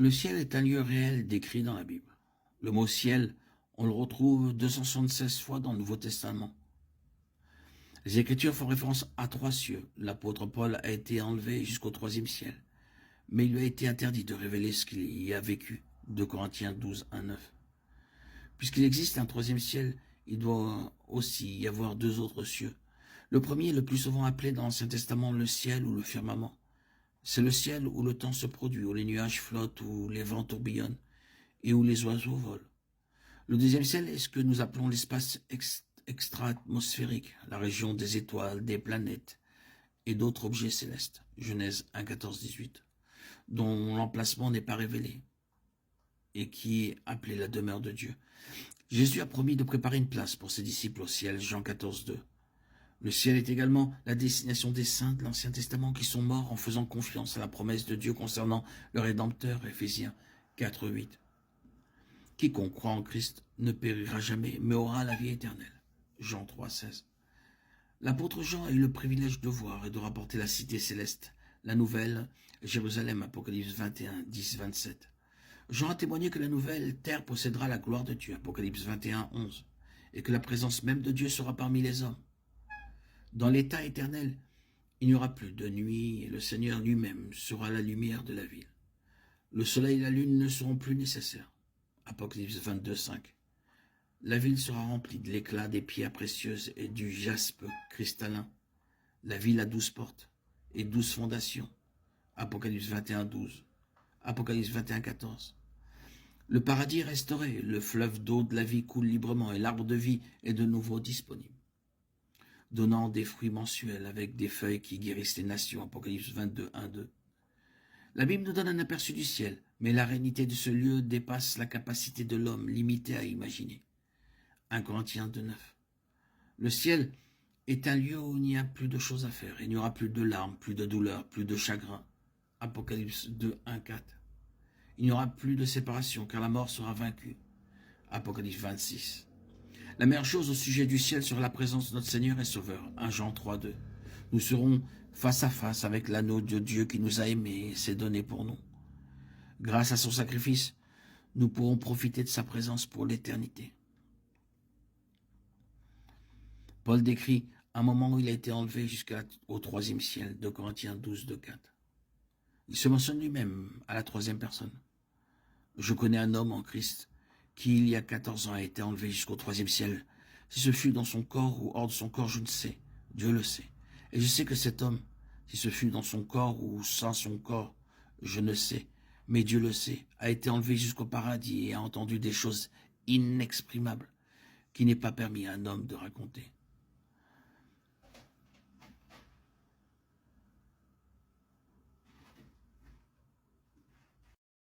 Le ciel est un lieu réel décrit dans la Bible. Le mot ciel, on le retrouve 276 fois dans le Nouveau Testament. Les Écritures font référence à 3 cieux. L'apôtre Paul a été enlevé jusqu'au 3e ciel, mais il lui a été interdit de révéler ce qu'il y a vécu. 2 Corinthiens 12, 1, 9. Puisqu'il existe un 3e ciel, il doit aussi y avoir 2 autres cieux. Le premier est le plus souvent appelé dans l'Ancien Testament le ciel ou le firmament. C'est le ciel où le temps se produit, où les nuages flottent, où les vents tourbillonnent et où les oiseaux volent. Le 2e ciel est ce que nous appelons l'espace extra-atmosphérique, la région des étoiles, des planètes et d'autres objets célestes. Genèse 1, 14, 18, dont l'emplacement n'est pas révélé et qui est appelé la demeure de Dieu. Jésus a promis de préparer une place pour ses disciples au ciel, Jean 14, 2. Le ciel est également la destination des saints de l'Ancien Testament qui sont morts en faisant confiance à la promesse de Dieu concernant le Rédempteur, Éphésiens 4, 8. Quiconque croit en Christ ne périra jamais, mais aura la vie éternelle, Jean 3, 16. L'apôtre Jean a eu le privilège de voir et de rapporter la cité céleste, la nouvelle Jérusalem, Apocalypse 21, 10, 27. Jean a témoigné que la nouvelle terre possédera la gloire de Dieu, Apocalypse 21, 11, et que la présence même de Dieu sera parmi les hommes. Dans l'état éternel, il n'y aura plus de nuit et le Seigneur lui-même sera la lumière de la ville. Le soleil et la lune ne seront plus nécessaires. Apocalypse 22, 5. La ville sera remplie de l'éclat des pierres précieuses et du jaspe cristallin. La ville a 12 portes et 12 fondations. Apocalypse 21, 12. Apocalypse 21, 14. Le paradis est restauré, le fleuve d'eau de la vie coule librement et l'arbre de vie est de nouveau disponible, donnant des fruits mensuels avec des feuilles qui guérissent les nations. Apocalypse 22, 1, 2. La Bible nous donne un aperçu du ciel, mais la réalité de ce lieu dépasse la capacité de l'homme limité à imaginer. 1 Corinthiens 2, 9. Le ciel est un lieu où il n'y a plus de choses à faire. Il n'y aura plus de larmes, plus de douleurs, plus de chagrin. Apocalypse 2, 1, 4. Il n'y aura plus de séparation, car la mort sera vaincue. Apocalypse 26. La meilleure chose au sujet du ciel sera la présence de notre Seigneur et Sauveur. 1 Jean 3, 2. Nous serons face à face avec l'anneau de Dieu qui nous a aimés et s'est donné pour nous. Grâce à son sacrifice, nous pourrons profiter de sa présence pour l'éternité. Paul décrit un moment où il a été enlevé jusqu'au 3e ciel, 2 Corinthiens 12, 2, 4. Il se mentionne lui-même à la 3e personne. Je connais un homme en Christ qui, il y a 14 ans, a été enlevé jusqu'au 3e ciel. Si ce fut dans son corps ou hors de son corps, je ne sais. Dieu le sait. Et je sais que cet homme, si ce fut dans son corps ou sans son corps, je ne sais. Mais Dieu le sait, a été enlevé jusqu'au paradis et a entendu des choses inexprimables qui n'est pas permis à un homme de raconter.